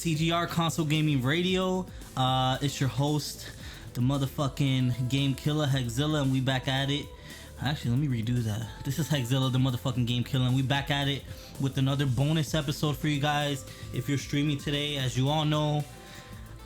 CGR Console Gaming Radio. It's your host, the motherfucking game killer Hexzilla, and we back at it. Actually, let me redo that. This is Hexzilla, the motherfucking game killer, and we back at it with another bonus episode for you guys. If you're streaming today, as you all know,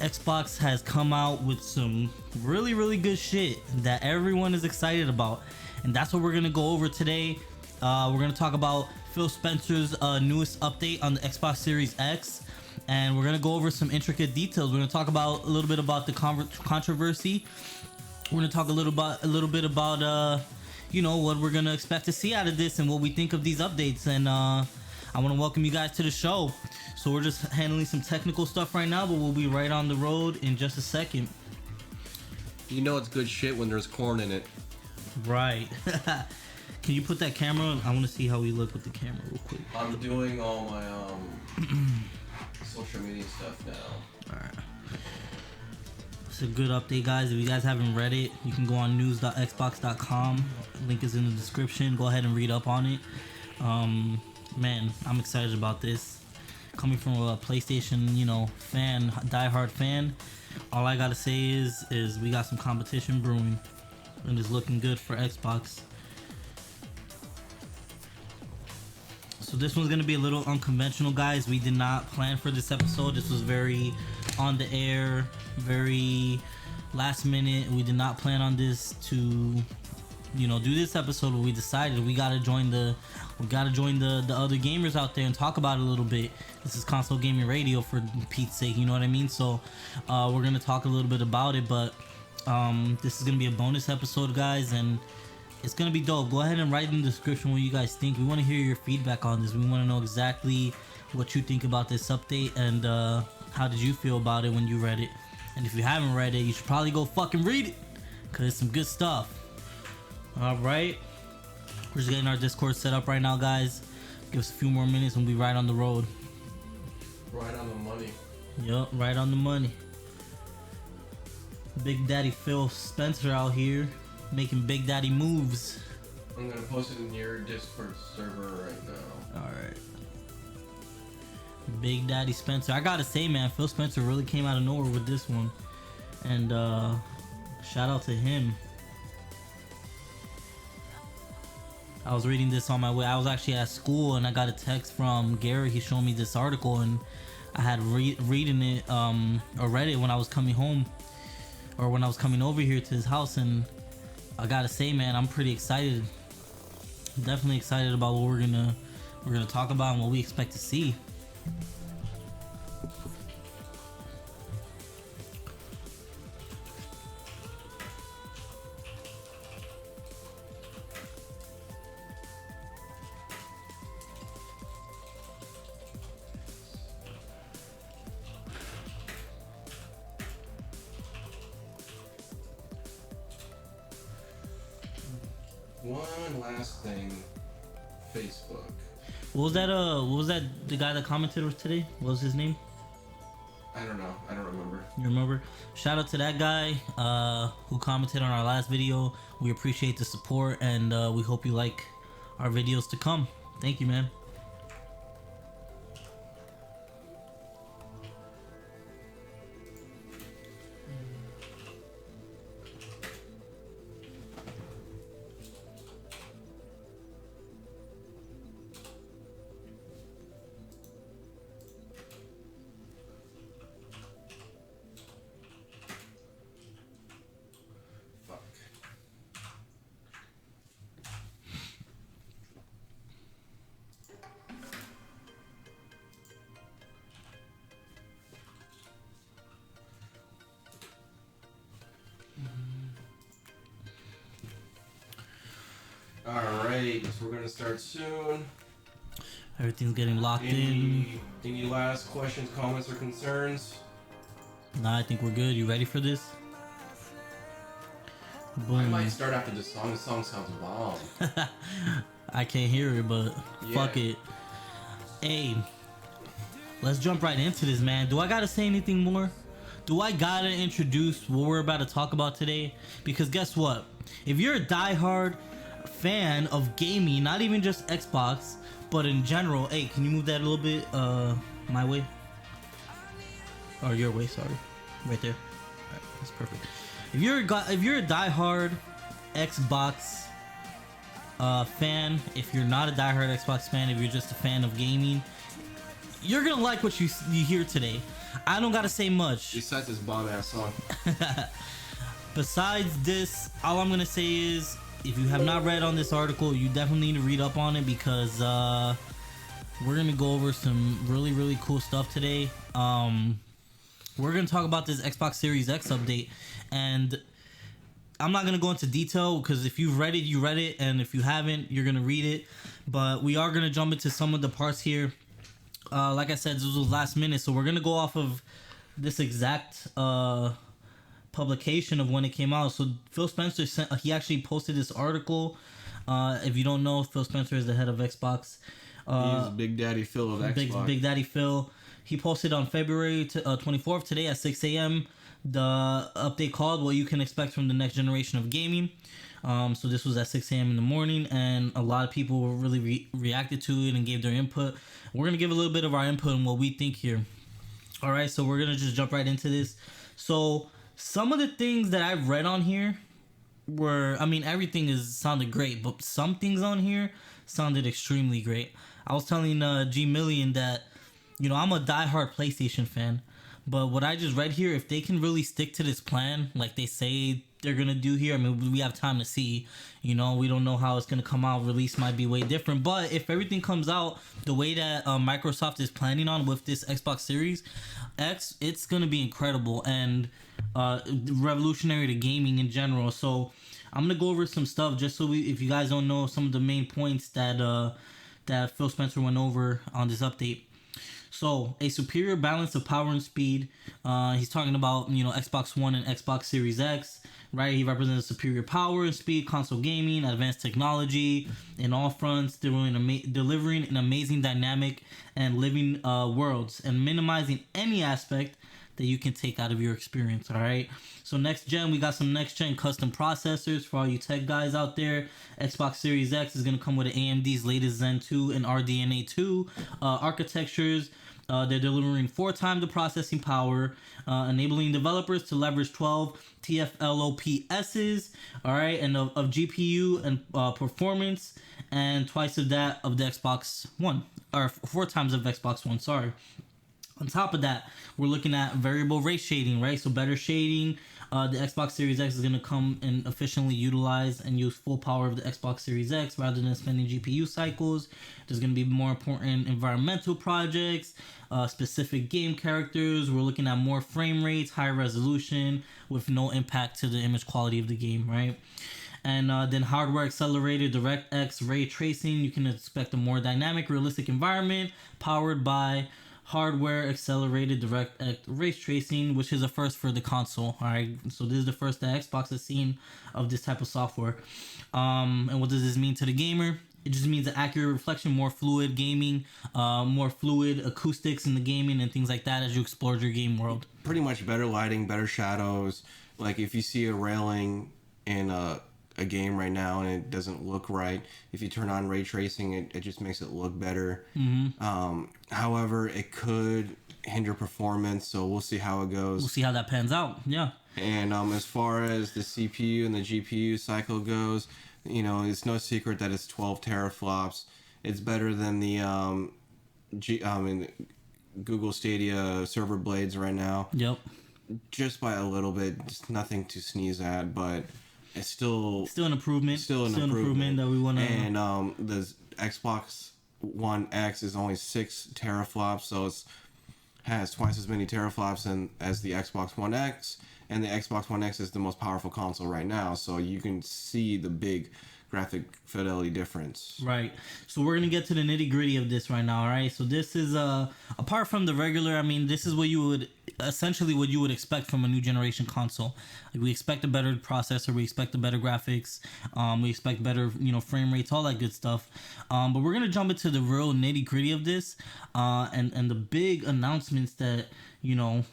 Xbox has come out with some really good shit that everyone is excited about, and that's what we're gonna go over today. We're gonna talk about Phil Spencer's newest update on the Xbox Series X, and we're gonna go over some intricate details. We're gonna talk about a little bit about the controversy. We're gonna talk a little bit about you know, what we're gonna expect to see out of this and what we think of these updates. And I want to welcome you guys to the show. So we're just handling some technical stuff right now, but we'll be right on the road in just a second. You know it's good shit when there's corn in it. Right. Can you put that camera on? I want to see how we look with the camera real quick. I'm doing all my social media stuff now. Alright. It's a good update, guys. If you guys haven't read it, you can go on news.xbox.com. Link is in the description. Go ahead and read up on it. Man, I'm excited about this. Coming from a PlayStation, you know, fan, diehard fan, all I gotta say is we got some competition brewing, and it's looking good for Xbox. So this one's gonna be a little unconventional, guys. We did not plan for this episode. This was very on the air, very last minute. We did not plan on this to, you know, do this episode, but we decided we gotta join the other gamers out there and talk about it a little bit. This is Console Gaming Radio, for Pete's sake, you know what I mean? So we're gonna talk a little bit about it, but this is gonna be a bonus episode, guys, and it's gonna be dope. Go ahead and write in the description what you guys think. We want to hear your feedback on this. We want to know exactly what you think about this update, and how did you feel about it when you read it. And if you haven't read it, you should probably go fucking read it, because it's some good stuff. Alright, we're just getting our Discord set up right now, guys. Give us a few more minutes and we'll be right on the road. Right on the money. Yup, right on the money. Big Daddy Phil Spencer out here making big daddy moves. I'm gonna post it in your Discord server right now. Alright. Big Daddy Spencer. I gotta say, man, Phil Spencer really came out of nowhere with this one. And shout out to him. I was reading this on my way. I was actually at school and I got a text from Gary. He showed me this article and I had reading it or read it when I was coming home, or when I was coming over here to his house, and I gotta say, man, I'm pretty excited. Definitely excited about what we're gonna talk about and what we expect to see. One last thing, Facebook. What was that the guy that commented today? What was his name? I don't know. I don't remember. You remember? Shout out to that guy who commented on our last video. We appreciate the support, and we hope you like our videos to come. Thank you, man. Alright, so we're gonna start soon. Everything's getting locked in. Any last questions, comments, or concerns? Nah, I think we're good. You ready for this? Boom. I might start after this song. This song sounds bomb. I can't hear it, but fuck it. Hey, let's jump right into this, man. Do I gotta say anything more? Do I gotta introduce what we're about to talk about today? Because guess what? If you're a diehard fan of gaming, not even just Xbox, but in general, hey, can you move that a little bit my way? or your way, sorry, right there. All right, that's perfect. If you're a diehard Xbox fan, if you're not a diehard Xbox fan, if you're just a fan of gaming, you're gonna like what you hear today. I don't gotta say much. Besides this bomb ass song. Besides this, all I'm gonna say is, if you have not read on this article, you definitely need to read up on it, because we're gonna go over some really cool stuff today. We're gonna talk about this Xbox Series X update, and I'm not gonna go into detail, because if you've read it, you read it, and if you haven't, you're gonna read it. But we are gonna jump into some of the parts here. Like I said, this was last minute, so we're gonna go off of this exact publication of when it came out. So Phil Spencer he actually posted this article. If you don't know, Phil Spencer is the head of Xbox. He's Big Daddy Phil of Xbox. Big Daddy Phil. He posted on February 24th, today at 6 a.m. the update called What You Can Expect from the Next Generation of Gaming. So this was at 6 a.m. in the morning, and a lot of people really reacted to it and gave their input. We're going to give a little bit of our input on what we think here. All right, so we're going to just jump right into this. So some of the things that I've read on here were, I mean, everything sounded great, but some things on here sounded extremely great. I was telling GMillion that, you know, I'm a diehard PlayStation fan, but what I just read here, if they can really stick to this plan like they say they're gonna do here, I mean, we have time to see. You know, we don't know how it's gonna come out. Release might be way different, but if everything comes out the way that Microsoft is planning on with this Xbox Series X, it's gonna be incredible and revolutionary to gaming in general. So I'm gonna go over some stuff just so if you guys don't know, some of the main points that that Phil Spencer went over on this update. So, a superior balance of power and speed. He's talking about, you know, Xbox One and Xbox Series X, right? He represents superior power and speed, console gaming, advanced technology in all fronts, delivering an amazing dynamic and living worlds, and minimizing any aspect that you can take out of your experience. All right, so next gen, we got some next gen custom processors for all you tech guys out there. Xbox Series X is going to come with AMD's latest Zen 2 and RDNA 2 architectures. They're delivering 4 times the processing power, enabling developers to leverage 12 TFLOPSs, all right, and of GPU and performance, and twice of that of the Xbox One, or 4 times of Xbox One, sorry. On top of that, we're looking at variable rate shading, right? So better shading. The Xbox Series X is going to come and efficiently utilize and use full power of the Xbox Series X rather than spending GPU cycles. There's going to be more important environmental projects, specific game characters. We're looking at more frame rates, higher resolution with no impact to the image quality of the game, right? And then hardware accelerated DirectX ray tracing. You can expect a more dynamic, realistic environment powered by hardware accelerated DirectX ray tracing, which is a first for the console. All right, so this is the first that Xbox has seen of this type of software. And what does this mean to the gamer? It just means an accurate reflection, more fluid gaming, more fluid acoustics in the gaming and things like that as you explore your game world. Pretty much better lighting, better shadows. Like if you see a railing in a game right now and it doesn't look right, if you turn on ray tracing, it just makes it look better. However, it could hinder performance, so we'll see how it goes. We'll see how that pans out. Yeah. And as far as the CPU and the GPU cycle goes, you know, it's no secret that it's 12 teraflops. It's better than the Google Stadia server blades right now. Yep. Just by a little bit, just nothing to sneeze at, but it's still an improvement. Still an improvement that we want to. And the Xbox One X is only 6 teraflops, so it has twice as many teraflops as the Xbox One X. And the Xbox One X is the most powerful console right now, so you can see the big graphic fidelity difference. Right. So we're going to get to the nitty gritty of this right now, all right? So this is, apart from the regular, I mean, this is what you would expect from a new generation console. Like, we expect a better processor, we expect a better graphics, we expect better, you know, frame rates, all that good stuff. But we're going to jump into the real nitty gritty of this, and the big announcements that, you know,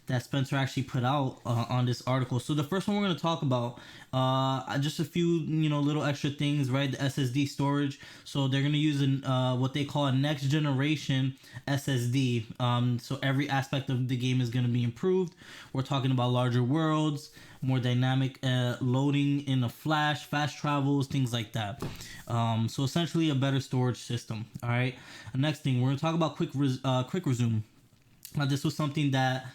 that Spencer actually put out on this article. So the first one we're going to talk about, just a few little extra things, right? The SSD storage. So they're going to use what they call a next generation SSD. So every aspect of the game is going to be improved. We're talking about larger worlds, more dynamic loading in a flash, fast travels, things like that. So essentially a better storage system. All right. The next thing we're going to talk about quick resume. Now this was something that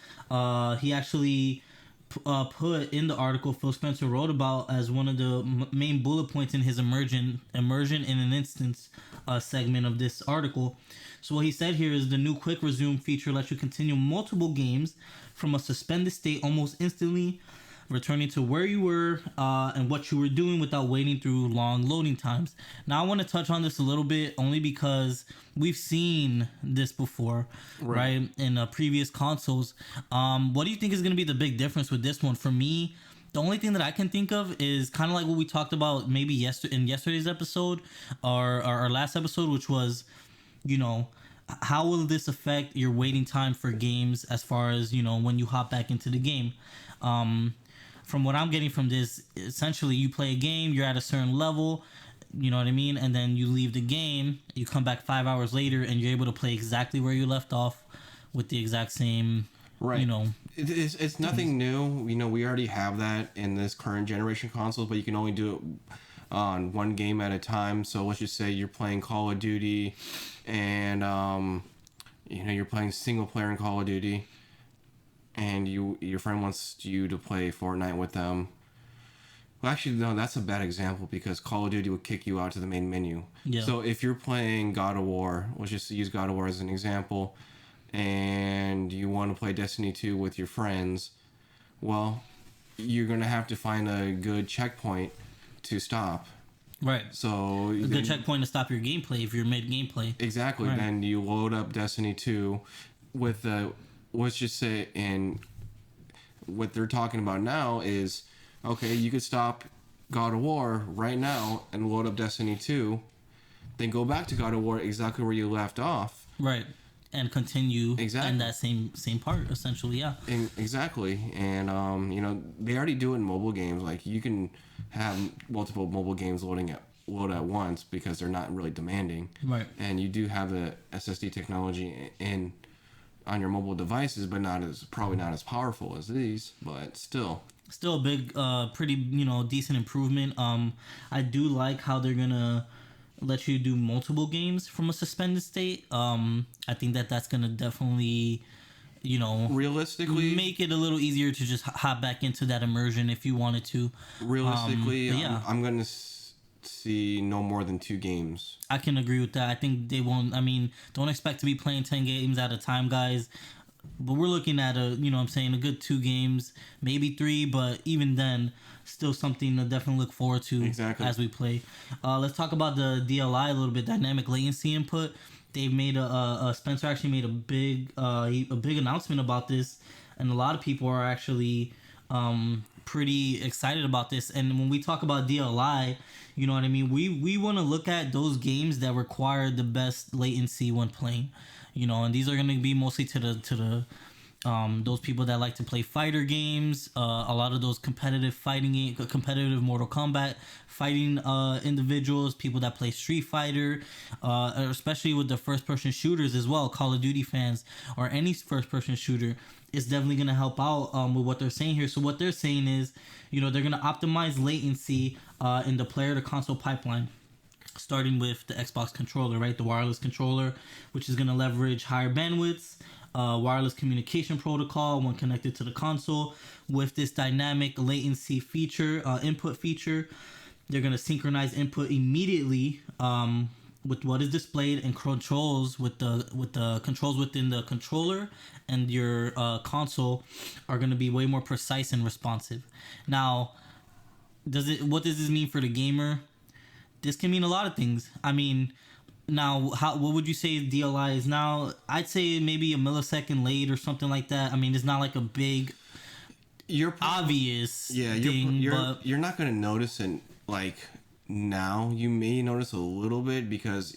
he actually put in the article Phil Spencer wrote about as one of the main bullet points in his immersion in an instance segment of this article. So what he said here is the new quick resume feature lets you continue multiple games from a suspended state almost instantly, returning to where you were and what you were doing without waiting through long loading times. Now I want to touch on this a little bit only because we've seen this before, right? In previous consoles. What do you think is going to be the big difference with this one? For me, the only thing that I can think of is kind of like what we talked about maybe in yesterday's episode or our last episode, which was, how will this affect your waiting time for games as far as, when you hop back into the game? From what I'm getting from this, essentially you play a game, you're at a certain level, you know what I mean? And then you leave the game, you come back 5 hours later and you're able to play exactly where you left off with the exact same, It's nothing new. We already have that in this current generation consoles, but you can only do it on one game at a time. So let's just say you're playing Call of Duty and, you're playing single player in Call of Duty. And your friend wants you to play Fortnite with them. Well, actually, no, that's a bad example because Call of Duty would kick you out to the main menu. Yeah. So if you're playing God of War, let's just use God of War as an example, and you want to play Destiny 2 with your friends, well, you're going to have to find a good checkpoint to stop. Right. So a good checkpoint to stop your gameplay if you're mid-gameplay. Exactly. Right. And you load up Destiny 2 with the... Let's just say, and what they're talking about now is, okay, you could stop God of War right now and load up Destiny 2, then go back to God of War exactly where you left off. Right. And continue in that same part, essentially, yeah. Exactly. And, they already do it in mobile games. Like, you can have multiple mobile games load at once because they're not really demanding. Right. And you do have the SSD technology on your mobile devices, but probably not as powerful as these, but still a big pretty decent improvement. I do like how they're gonna let you do multiple games from a suspended state. I think that's gonna definitely realistically make it a little easier to just hop back into that immersion if you wanted to. Realistically, I'm gonna see no more than 2 games. I can agree with that. I think they won't. I mean, don't expect to be playing 10 games at a time, guys. But we're looking at a good 2 games, maybe 3. But even then, still something to definitely look forward to as we play. Let's talk about the DLI a little bit. Dynamic latency input. They've made Spencer actually made a big announcement about this, and a lot of people are actually pretty excited about this. And when we talk about DLI, you know what I mean? We want to look at those games that require the best latency when playing, and these are going to be mostly to the those people that like to play fighter games, a lot of those competitive Mortal Kombat fighting individuals, people that play Street Fighter, especially with the first-person shooters as well, Call of Duty fans, or any first-person shooter. It's definitely going to help out with what they're saying here. So what they're saying is, they're going to optimize latency in the player-to-console pipeline, starting with the Xbox controller, right? The wireless controller, which is going to leverage higher bandwidths, wireless communication protocol when connected to the console. With this dynamic latency feature, input feature, they're going to synchronize input immediately with what is displayed, and controls with the controls within the controller and your console are going to be way more precise and responsive. Now, what does this mean for the gamer? This can mean a lot of things. I mean, now, what would you say DLI is now? I'd say maybe a millisecond late or something like that. I mean, it's not like a big, obvious thing. You're not going to notice it like now. You may notice a little bit because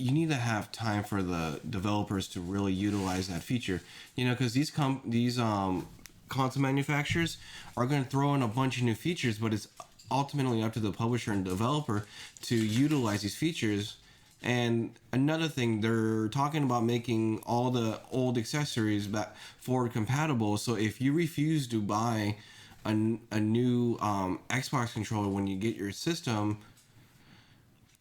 you need to have time for the developers to really utilize that feature. You know, because these console manufacturers are going to throw in a bunch of new features, but it's ultimately up to the publisher and developer to utilize these features. And another thing, they're talking about making all the old accessories back forward compatible. So if you refuse to buy a new Xbox controller when you get your system,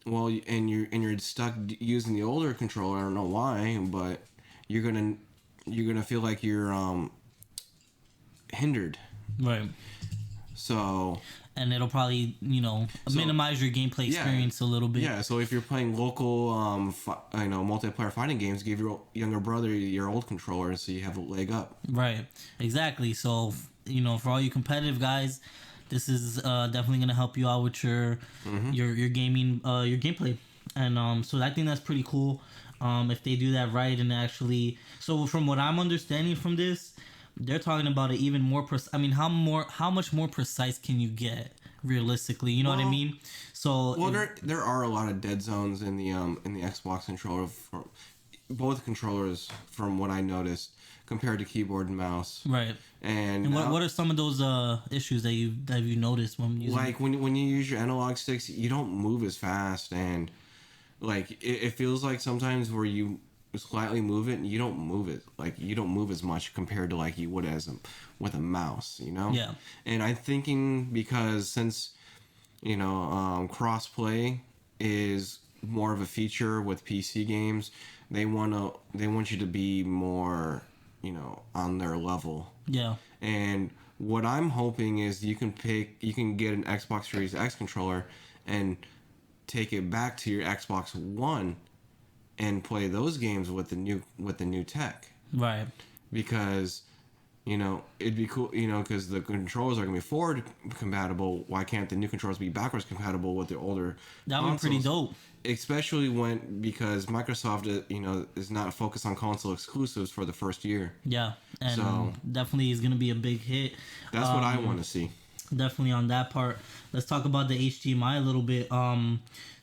well, and you're stuck using the older controller, I don't know why, but you're gonna feel like you're hindered. Right. So. And it'll probably, minimize your gameplay experience a little bit. Yeah, so if you're playing local, multiplayer fighting games, give your younger brother your old controller so you have a leg up. Right, exactly. So, for all you competitive guys, this is definitely going to help you out with your gaming, your gameplay. And so I think that's pretty cool if they do that right and actually... So from what I'm understanding from this... They're talking about it even more. How much more precise can you get realistically? You know what I mean? So there are a lot of dead zones in the Xbox controller for both controllers, from what I noticed, compared to keyboard and mouse. Right. And what are some of those issues that you noticed when using? Like when you use your analog sticks, you don't move as fast, and like it feels like sometimes where you slightly move it and you don't move as much compared to like you would with a mouse, Yeah. And I'm thinking because since cross-play is more of a feature with PC games, they want you to be more on their level. Yeah. And what I'm hoping is you can get an Xbox Series X controller and take it back to your Xbox One and play those games with the new tech. Right. Because, it'd be cool, because the controllers are going to be forward compatible. Why can't the new controllers be backwards compatible with the older That would be pretty dope. Especially because Microsoft, is not focused on console exclusives for the first year. Yeah. And so, definitely is going to be a big hit. That's what I want to see. Definitely on that part. Let's talk about the HDMI a little bit.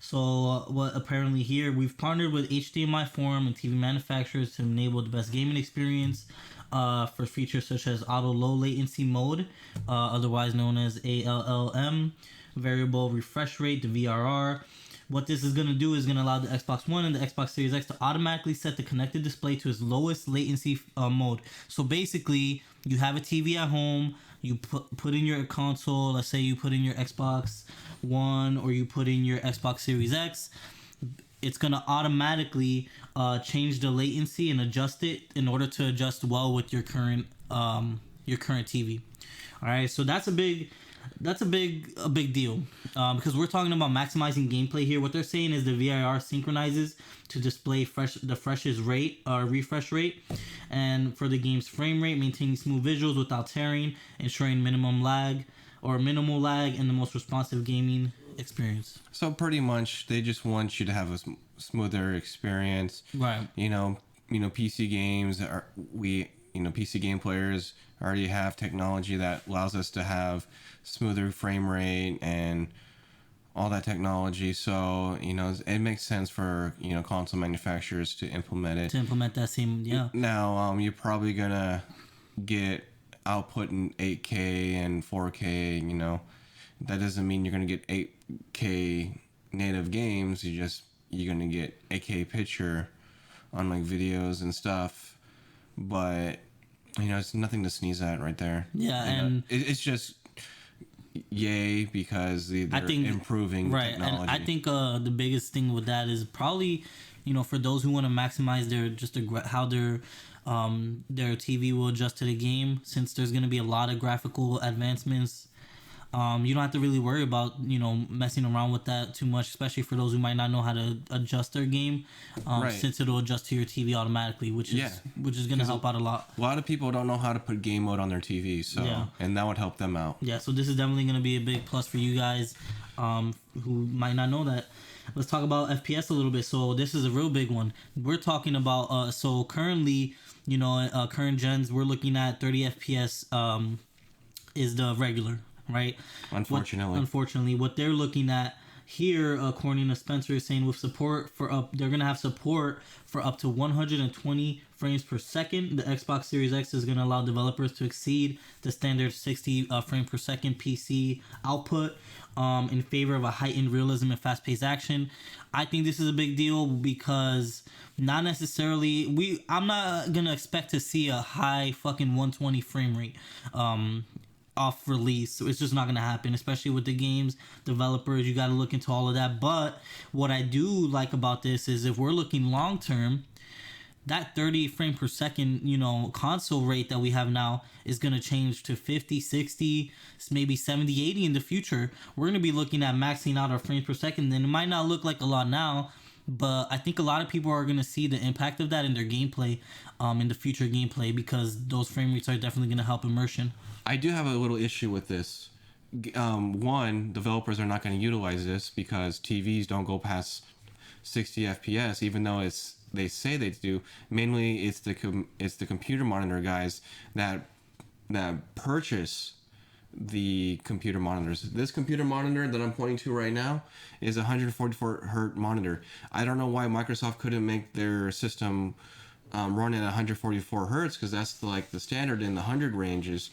So what apparently here, we've partnered with HDMI forum and TV manufacturers to enable the best gaming experience for features such as auto low latency mode, otherwise known as ALLM, variable refresh rate, the VRR. What this is going to do is going to allow the Xbox One and the Xbox Series X to automatically set the connected display to its lowest latency mode. So basically, you have a TV at home, you put in your console, let's say you put in your Xbox One or you put in your Xbox Series X, it's going to automatically change the latency and adjust it in order to adjust well with your current TV. All right, so that's a big deal because we're talking about maximizing gameplay here. What they're saying is the VIR synchronizes to display the freshest rate or refresh rate, and for the game's frame rate, maintaining smooth visuals without tearing, ensuring minimal lag and the most responsive gaming experience. So pretty much they just want you to have a smoother experience, right? PC games PC game players already have technology that allows us to have smoother frame rate and all that technology. So, it makes sense for, console manufacturers to implement it. To implement that same, yeah. Now, you're probably going to get output in 8K and 4K, That doesn't mean you're going to get 8K native games. You're going to get 8K picture on like videos and stuff. But it's nothing to sneeze at right there. Yeah, and it's just yay because they're improving technology. And I think the biggest thing with that is probably, for those who want to maximize how their TV will adjust to the game, since there's going to be a lot of graphical advancements. You don't have to really worry about messing around with that too much, especially for those who might not know how to adjust their game, since it'll adjust to your TV automatically, which is going to help out a lot. A lot of people don't know how to put game mode on their TV, and that would help them out. Yeah, so this is definitely going to be a big plus for you guys who might not know that. Let's talk about FPS a little bit. So this is a real big one. We're talking about so currently, current gens, we're looking at 30 FPS is the regular. Right. Unfortunately, what they're looking at here, according to Spencer, is saying with support for they're gonna have support for up to 120 frames per second. The Xbox Series X is gonna allow developers to exceed the standard 60 frame per second PC output in favor of a heightened realism and fast-paced action. I think this is a big deal because not necessarily I'm not gonna expect to see a high fucking 120 frame rate off release. So it's just not gonna happen, especially with the games developers. You got to look into all of that. But what I do like about this is if we're looking long term, that 30 frame per second, console rate that we have now is going to change to 50, 60, maybe 70, 80 in the future. We're going to be looking at maxing out our frames per second. And it might not look like a lot now, but I think a lot of people are going to see the impact of that in their gameplay, in the future gameplay, because those frame rates are definitely going to help immersion. I do have a little issue with this. One, developers are not going to utilize this because TVs don't go past 60 FPS, even though they say they do. Mainly, it's the computer monitor guys that purchase the computer monitors. This computer monitor that I'm pointing to right now is a 144 hertz monitor. I don't know why Microsoft couldn't make their system run at 144 hertz, because that's the standard in the 100 ranges.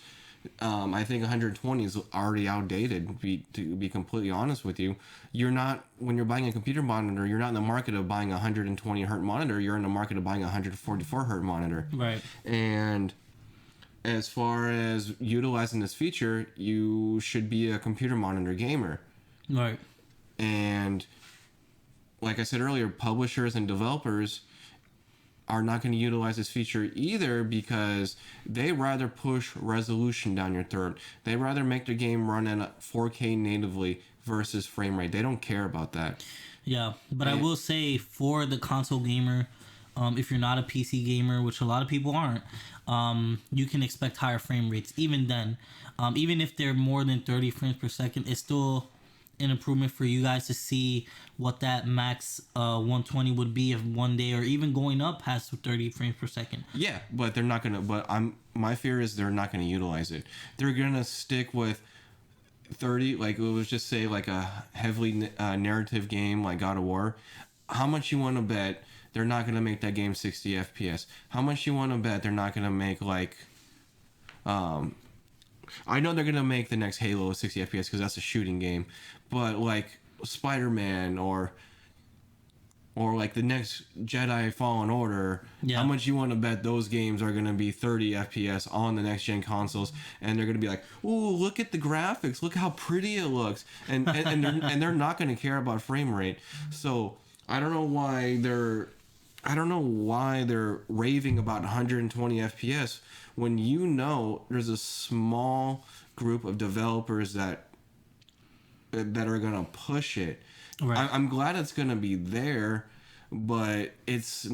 I think 120 is already outdated, to be completely honest with you. When you're buying a computer monitor, you're not in the market of buying a 120 hertz monitor. You're in the market of buying a 144 hertz monitor. Right. And as far as utilizing this feature, you should be a computer monitor gamer. Right. And like I said earlier, publishers and developers are not going to utilize this feature either, because they rather push resolution down your throat. They rather make their game run at 4K natively versus frame rate. They don't care about that. Yeah, but I will say, for the console gamer, if you're not a PC gamer, which a lot of people aren't, you can expect higher frame rates. Even then, even if they're more than 30 frames per second, it's still an improvement for you guys to see what that max 120 would be if one day, or even going up past 30 frames per second. Yeah, but they're not gonna. But my fear is they're not gonna utilize it. They're gonna stick with 30. Like, let's just say like a heavily narrative game like God of War. How much you want to bet they're not gonna make that game 60 FPS? How much you want to bet they're not gonna make I know they're gonna make the next Halo 60 FPS because that's a shooting game, but like Spider-Man or like the next Jedi Fallen Order, how much you want to bet those games are gonna be 30 FPS on the next gen consoles, and they're gonna be like, "Ooh, look at the graphics, look how pretty it looks," and they're not gonna care about frame rate. So I don't know why they're raving about 120 FPS when there's a small group of developers that are gonna push it. Right. I'm glad it's gonna be there, but these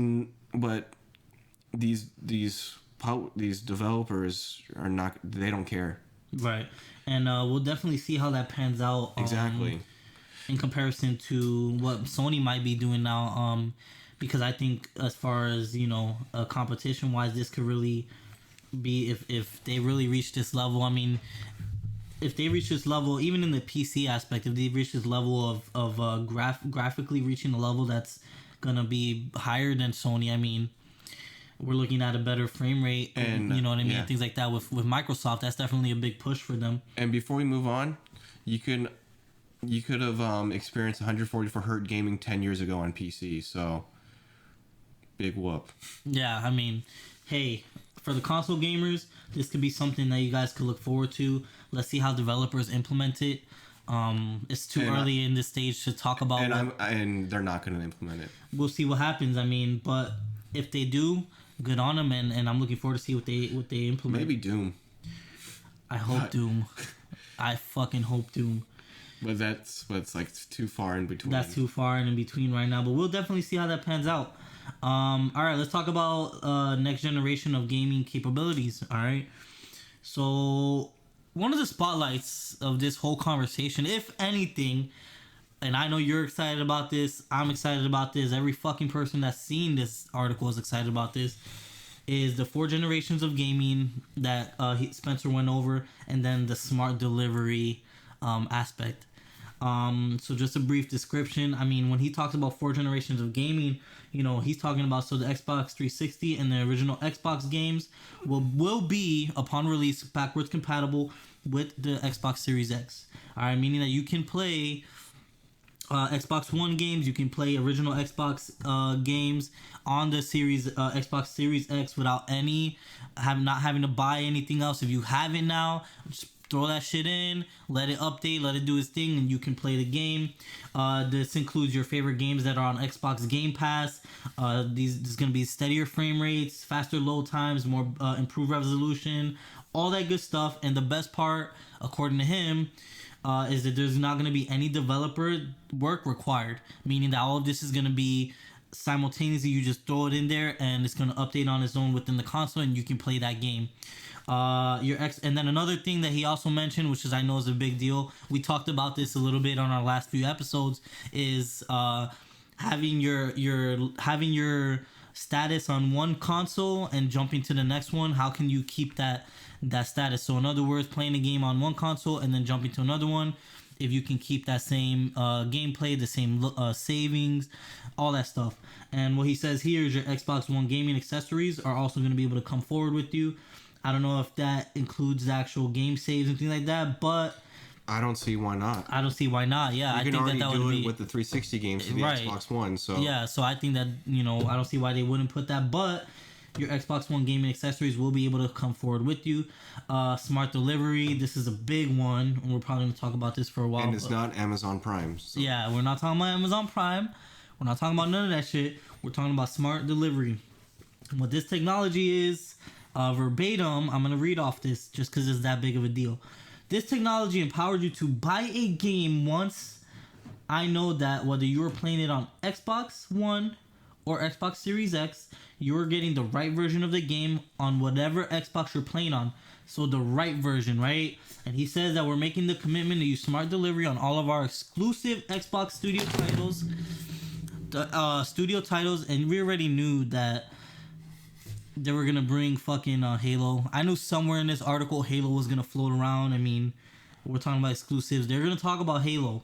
developers are not. They don't care. Right, and we'll definitely see how that pans out. Exactly. In comparison to what Sony might be doing now, because I think as far as competition wise, this could really be if they really reach this level. I mean, if they reach this level, even in the PC aspect, if they reach this level of graphically reaching a level that's gonna be higher than Sony, I mean, we're looking at a better frame rate, and you know what I mean, yeah. Things like that with Microsoft. That's definitely a big push for them. And before we move on, you could have experienced 144 hertz gaming 10 years ago on PC. So big whoop. Yeah, I mean, hey, for the console gamers, this could be something that you guys could look forward to. Let's see how developers implement it. It's too early in this stage to talk about. And they're not going to implement it. We'll see what happens. I mean, but if they do, good on them, and I'm looking forward to see what they implement. Maybe Doom. I hope Doom. I fucking hope Doom. But it's like too far in between. That's too far in between right now. But we'll definitely see how that pans out. All right, let's talk about next generation of gaming capabilities. All right. So one of the spotlights of this whole conversation, if anything, and I know you're excited about this, I'm excited about this, every fucking person that's seen this article is excited about this, is the 4 generations of gaming that Spencer went over, and then the smart delivery aspect. So just a brief description. I mean, when he talks about 4 generations of gaming, he's talking about, so the Xbox 360 and the original Xbox games will be, upon release, backwards compatible with the Xbox Series X. All right, meaning that you can play Xbox One games, you can play original Xbox games on the Xbox Series X without not having to buy anything else. If you have it now, just throw that shit in, let it update, let it do its thing, and you can play the game. This includes your favorite games that are on Xbox Game Pass. This is going to be steadier frame rates, faster load times, more improved resolution, all that good stuff. And the best part, according to him, is that there's not going to be any developer work required, meaning that all of this is going to be simultaneously. You just throw it in there and it's going to update on its own within the console, and you can play that game. And then another thing that he also mentioned, which is, I know, is a big deal, we talked about this a little bit on our last few episodes, is having your status on one console and jumping to the next one. How can you keep that status? So in other words, playing a game on one console and then jumping to another one, if you can keep that same gameplay, the same savings, all that stuff. And what he says here is your Xbox One gaming accessories are also going to be able to come forward with you. I don't know if that includes the actual game saves and things like that, but I don't see why not. Yeah, I think that would be. You can already do it with the 360 games for the Xbox One. So yeah, so I think that I don't see why they wouldn't put that. But your Xbox One gaming accessories will be able to come forward with you. Smart delivery. This is a big one, and we're probably going to talk about this for a while. And it's not Amazon Prime. So. Yeah, we're not talking about Amazon Prime. We're not talking about none of that shit. We're talking about smart delivery. What this technology is. Verbatim, I'm going to read off this just because it's that big of a deal. This technology empowers you to buy a game once. I know that whether you're playing it on Xbox One or Xbox Series X, you're getting the right version of the game on whatever Xbox you're playing on. So the right version, right? And he says that we're making the commitment to use smart delivery on all of our exclusive Xbox studio titles. And we already knew that they were gonna bring fucking Halo. I knew somewhere in this article Halo was gonna float around. I mean, we're talking about exclusives. They're gonna talk about Halo,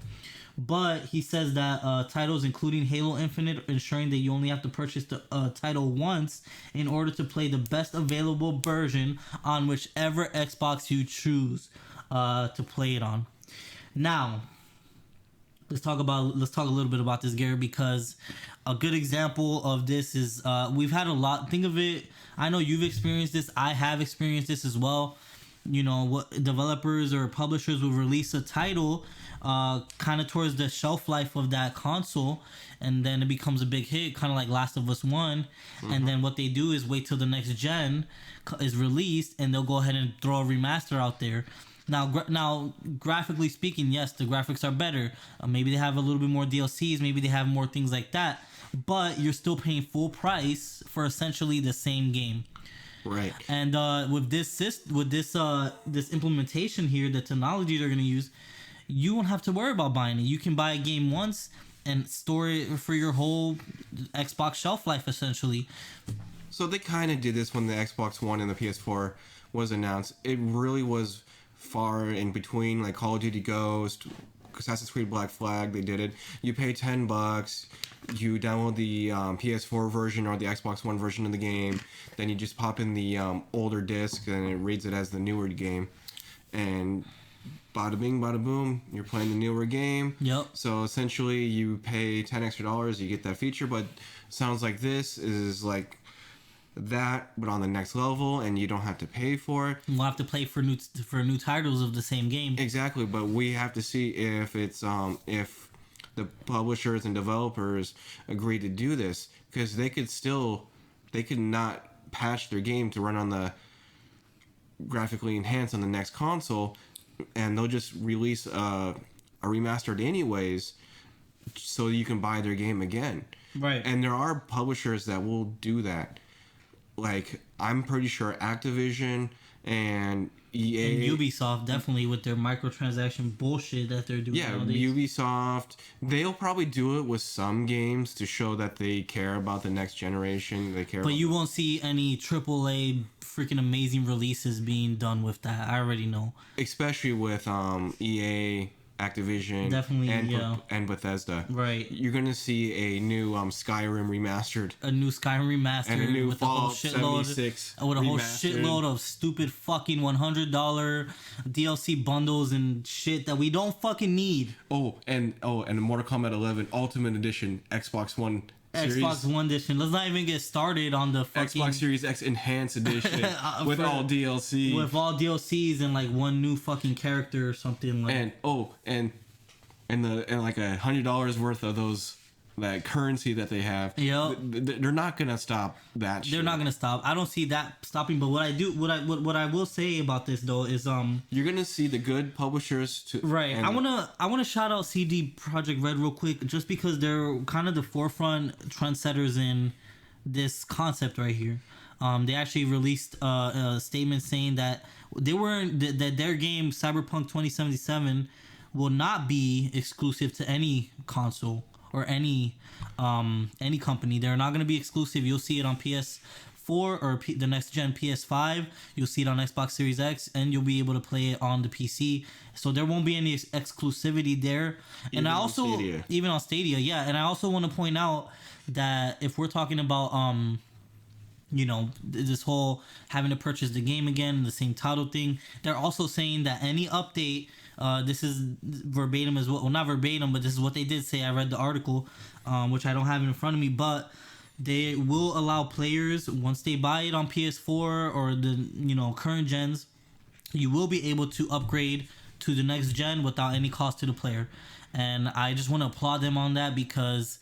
but he says that titles including Halo Infinite, ensuring that you only have to purchase the title once in order to play the best available version on whichever Xbox you choose to play it on. Now, let's talk a little bit about this, Gary, because a good example of this is we've had a lot. Think of it. I know you've experienced this. I have experienced this as well. What developers or publishers will release a title kind of towards the shelf life of that console, and then it becomes a big hit, kind of like Last of Us 1. Mm-hmm. And then what they do is wait till the next gen is released, and they'll go ahead and throw a remaster out there. Now, graphically speaking, yes, the graphics are better. Maybe they have a little bit more DLCs. Maybe they have more things like that. But you're still paying full price for essentially the same game. Right. And with this implementation here, the technology they're going to use, you won't have to worry about buying it. You can buy a game once and store it for your whole Xbox shelf life, essentially. So they kind of did this when the Xbox One and the PS4 was announced. It really was far in between, like Call of Duty Ghost, Assassin's Creed Black Flag. They did it. You pay $10, you download the PS4 version or the Xbox One version of the game, then you just pop in the older disc and it reads it as the newer game, and bada bing bada boom, you're playing the newer game. Yep. So essentially you pay $10 extra, you get that feature. But sounds like this is like that, but on the next level, and you don't have to pay for it. We'll have to pay for new titles of the same game. Exactly, but we have to see if it's if the publishers and developers agree to do this, because they could not patch their game to run on the graphically enhanced on the next console, and they'll just release a remastered anyways, so you can buy their game again. Right. And there are publishers that will do that. Like, I'm pretty sure Activision and EA... And Ubisoft, definitely, with their microtransaction bullshit that they're doing nowadays. Ubisoft, they'll probably do it with some games to show that they care about the next generation. But you won't see any AAA freaking amazing releases being done with that. I already know. Especially with EA Activision, Definitely, and Bethesda. Right. You're gonna see a new Skyrim remastered, a new Skyrim remastered, and a new with Fallout a whole 76 with a whole remastered. shitload of stupid fucking $100 DLC bundles and shit that we don't fucking need. And Mortal Kombat 11 Ultimate Edition Xbox One Series. Xbox One edition. Let's not even get started on the fucking Xbox Series X Enhanced Edition with all DLC. With all DLCs and like one new fucking character or something like. And like $100 worth of that currency that they have. Yep. They're not gonna stop that shit. They're not gonna stop. I don't see that stopping. But what I will say about this though is you're gonna see the good publishers to right. I wanna shout out CD Projekt Red real quick, just because they're kind of the forefront trendsetters in this concept right here. They actually released a statement saying that that their game Cyberpunk 2077 will not be exclusive to any console or any company. They're not going to be exclusive. You'll see it on PS4 or the next gen PS5. You'll see it on Xbox Series X, and you'll be able to play it on the PC. So there won't be any exclusivity there. And I also even on Stadia, yeah. And I also want to point out that if we're talking about this whole having to purchase the game again, the same title thing, they're also saying that any update, this is verbatim as well. Well, not verbatim, but this is what they did say. I read the article, which I don't have in front of me, but they will allow players, once they buy it on PS4 or the current gens, you will be able to upgrade to the next gen without any cost to the player. And I just want to applaud them on that, because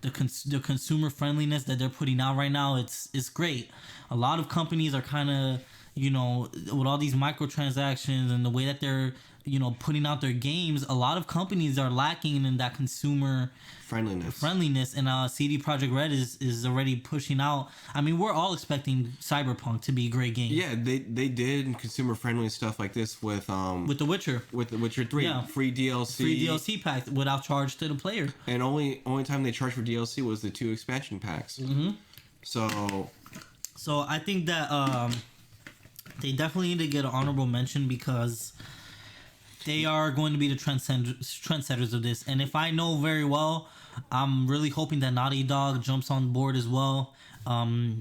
the consumer friendliness that they're putting out right now, it's great. A lot of companies are kind of, with all these microtransactions and the way that they're, putting out their games, a lot of companies are lacking in that consumer friendliness. And CD Projekt Red is already pushing out. I mean, we're all expecting Cyberpunk to be a great game. Yeah, they did consumer friendly stuff like this with The Witcher. With The Witcher 3, yeah. free DLC packs without charge to the player. And only time they charged for DLC was the 2 expansion packs. Mm-hmm. So I think that they definitely need to get an honorable mention, because they are going to be the trendsetters of this. And if I know very well, I'm really hoping that Naughty Dog jumps on board as well,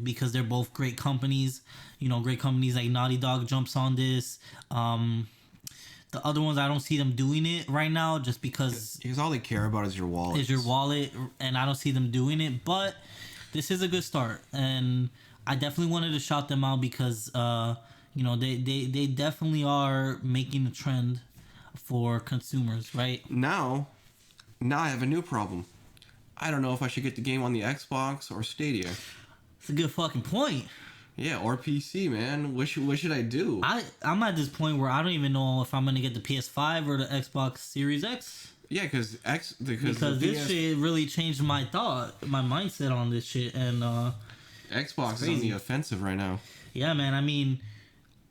because they're both great companies. Great companies like Naughty Dog jumps on this. The other ones, I don't see them doing it right now, just because all they care about is your wallet. And I don't see them doing it. But this is a good start, and I definitely wanted to shout them out, because they definitely are making a trend for consumers, right? Now I have a new problem. I don't know if I should get the game on the Xbox or Stadia. It's a good fucking point. Yeah, or PC, man. What should I do? I'm at this point where I don't even know if I'm gonna get the PS5 or the Xbox Series X. Yeah, because this shit really changed my mindset on this shit, and Xbox is on the offensive right now. Yeah, man. I mean,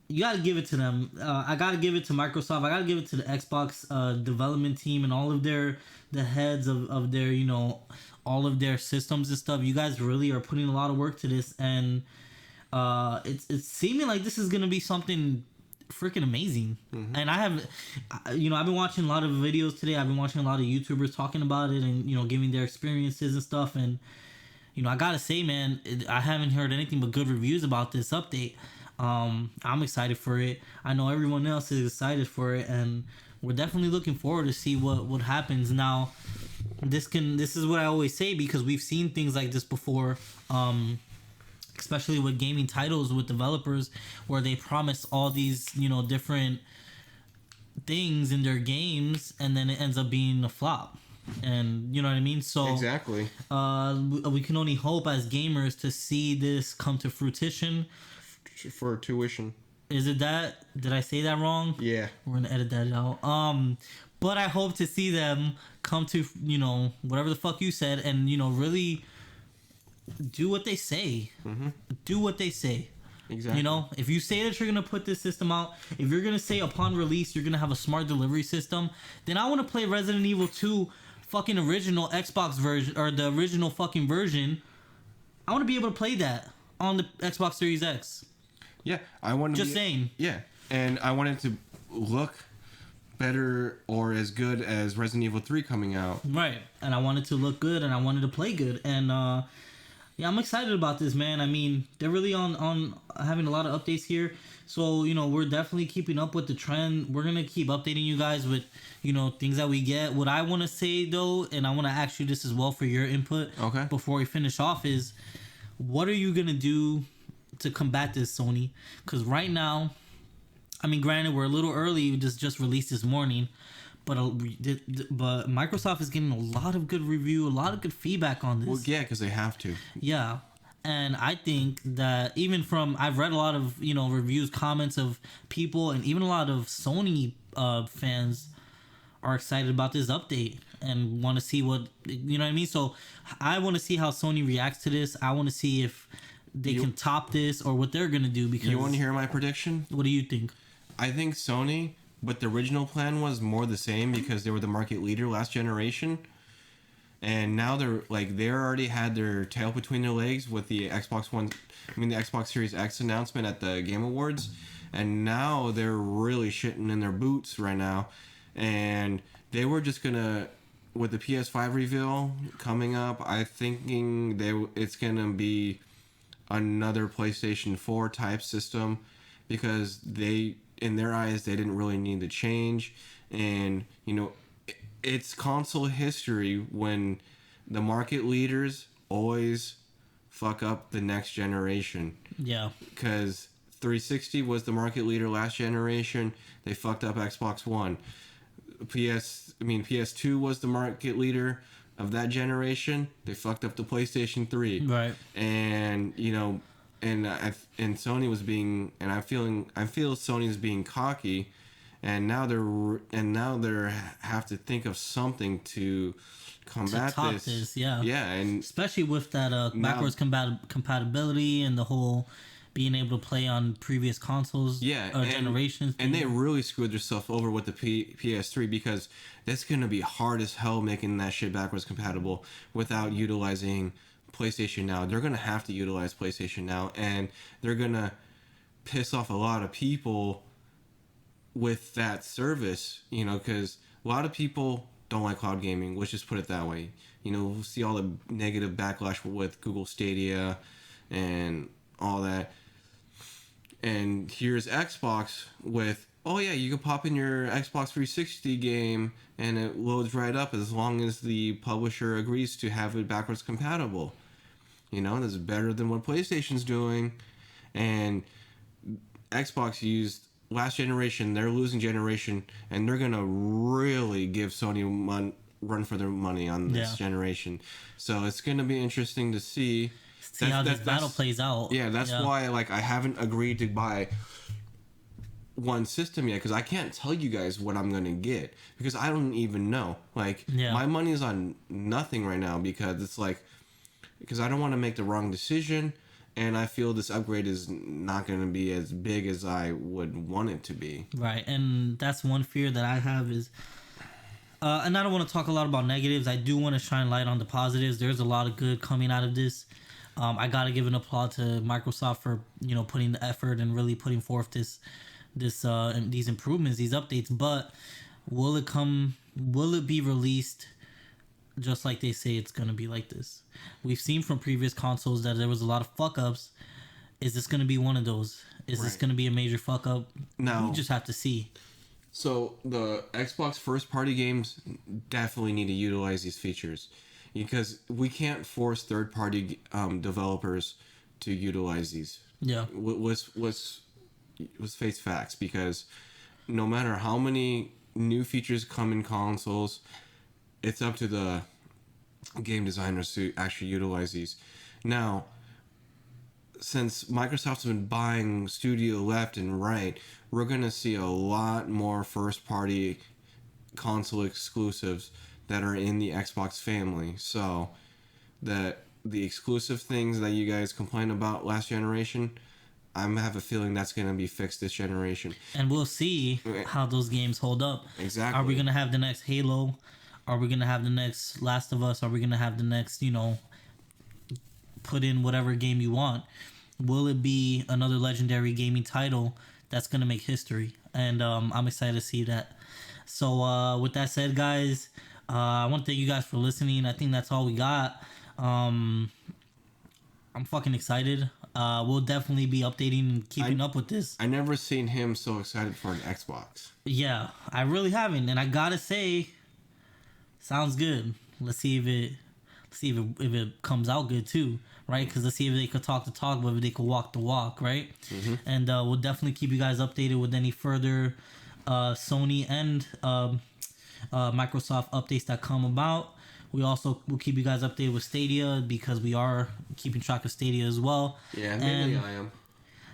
you gotta give it to them. I gotta give it to Microsoft. I gotta give it to the Xbox development team and all of the heads of their all of their systems and stuff. You guys really are putting a lot of work to this, and it's seeming like this is gonna be something freaking amazing. Mm-hmm. And I've been watching a lot of videos today. I've been watching a lot of YouTubers talking about it and giving their experiences and stuff. And I gotta say, man, I haven't heard anything but good reviews about this update. I'm excited for it. I know everyone else is excited for it, and we're definitely looking forward to see what happens. Now, this is what I always say, because we've seen things like this before, especially with gaming titles, with developers, where they promise all these different things in their games, and then it ends up being a flop. And you know what I mean? So exactly. We can only hope as gamers to see this come to fruition. For tuition. Is it that? Did I say that wrong? Yeah. We're gonna edit that out. But I hope to see them come to whatever the fuck you said, and really do what they say. Mm-hmm. Do what they say. Exactly. If you say that you're gonna put this system out, if you're gonna say upon release you're gonna have a smart delivery system, then I want to play Resident Evil 2 fucking original Xbox version, or the original fucking version. I want to be able to play that on the Xbox Series X. Yeah, I want to saying. Yeah, and I want it to look better or as good as Resident Evil 3 coming out. Right. And I want it to look good, and I wanted to play good. And yeah, I'm excited about this, man. I mean, they're really on having a lot of updates here. So, you know, we're definitely keeping up with the trend. We're going to keep updating you guys with, you know, things that we get. What I want to say, though, and I want to ask you this as well for your input before we finish off, is what are you going to do to combat this, Sony? Because right now, I mean, granted, we're a little early. We just released this morning. But Microsoft is getting a lot of good review, a lot of good feedback on this. Well, yeah, because they have to. Yeah. And I think that even I've read a lot of, you know, reviews, comments of people, and even a lot of Sony fans are excited about this update and want to see what, you know what I mean? So I want to see how Sony reacts to this. I want to see if they can top this or what they're going to do. Because you want to hear my prediction? What do you think? I think Sony, but the original plan was more the same because they were the market leader last generation. And now they already had their tail between their legs with the Xbox Series X announcement at the Game Awards, and now they're really shitting in their boots right now. And they were just gonna, with the PS5 reveal coming up, I'm thinking it's gonna be another PlayStation 4 type system because in their eyes they didn't really need to change. And you know, it's console history when the market leaders always fuck up the next generation. Yeah. Because 360 was the market leader last generation. They fucked up Xbox One. PS2 was the market leader of that generation. They fucked up the PlayStation 3. Right. And, you know, and Sony was being, and I feel Sony's being cocky. And now they're have to think of something to combat this. Yeah, and especially with that backwards compatibility and the whole being able to play on previous consoles, generations. And they really screwed themselves over with the PS3 because that's gonna be hard as hell making that shit backwards compatible without utilizing PlayStation Now. They're gonna have to utilize PlayStation Now, and they're gonna piss off a lot of people with that service, you know, because a lot of people don't like cloud gaming. Let's just put it that way. You know, we'll see all the negative backlash with Google Stadia and all that. And here's Xbox with, oh yeah, you can pop in your Xbox 360 game and it loads right up as long as the publisher agrees to have it backwards compatible. You know, that's better than what PlayStation's doing. And Xbox used last generation, their losing generation, and they're gonna really give Sony run for their money on this generation. So it's gonna be interesting to see how this battle plays out. Yeah, that's why I haven't agreed to buy one system yet, because I can't tell you guys what I'm gonna get because I don't even know. My money is on nothing right now because because I don't want to make the wrong decision. And I feel this upgrade is not going to be as big as I would want it to be. Right, and that's one fear that I have is... and I don't want to talk a lot about negatives. I do want to shine light on the positives. There's a lot of good coming out of this. I got to give an applaud to Microsoft for, you know, putting the effort and really putting forth these improvements, these updates. But will it be released just like they say it's going to be like this? We've seen from previous consoles that there was a lot of fuck-ups. Is this going to be one of those? Is this going to be a major fuck-up? No. We just have to see. So the Xbox first-party games definitely need to utilize these features because we can't force third-party developers to utilize these. Yeah. Let's face facts, because no matter how many new features come in consoles, it's up to the game designers to actually utilize these. Now, since Microsoft's been buying studio left and right, we're going to see a lot more first-party console exclusives that are in the Xbox family. So, the exclusive things that you guys complained about last generation, I have a feeling that's going to be fixed this generation. And we'll see how those games hold up. Exactly. Are we going to have the next Halo? Are we going to have the next Last of Us? Are we going to have the next, you know, put in whatever game you want? Will it be another legendary gaming title that's going to make history? And I'm excited to see that. With that said, guys, I want to thank you guys for listening. I think that's all we got. I'm fucking excited. We'll definitely be updating and keeping up with this. I never seen him so excited for an Xbox. Yeah, I really haven't, and I gotta say, sounds good. Let's see if it comes out good too, right? Because let's see if they could talk the talk, but if they could walk the walk, right? Mm-hmm. And we'll definitely keep you guys updated with any further Sony and Microsoft updates that come about. We also will keep you guys updated with Stadia because we are keeping track of Stadia as well. Yeah, mainly I am.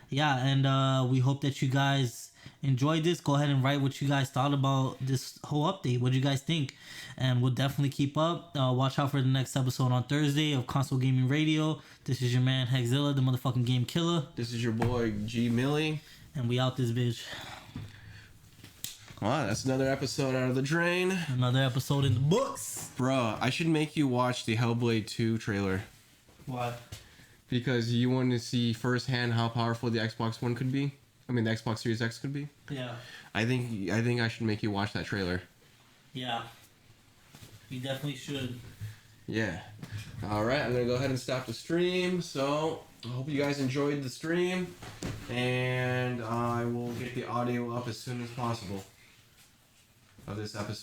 Yeah, and we hope that you guys enjoyed this. Go ahead and write what you guys thought about this whole update. What do you guys think? And we'll definitely keep up. Watch out for the next episode on Thursday of Console Gaming Radio. This is your man Hexzilla, the motherfucking game killer. This is your boy GMillion. And we out this bitch. Wow, that's another episode out of the drain. Another episode in the books. Bruh, I should make you watch the Hellblade 2 trailer. Why? Because you want to see firsthand how powerful the Xbox One could be. I mean, the Xbox Series X could be. Yeah. I think I should make you watch that trailer. Yeah. You definitely should. Yeah. All right, I'm going to go ahead and stop the stream. So, I hope you guys enjoyed the stream. And I will get the audio up as soon as possible of this episode.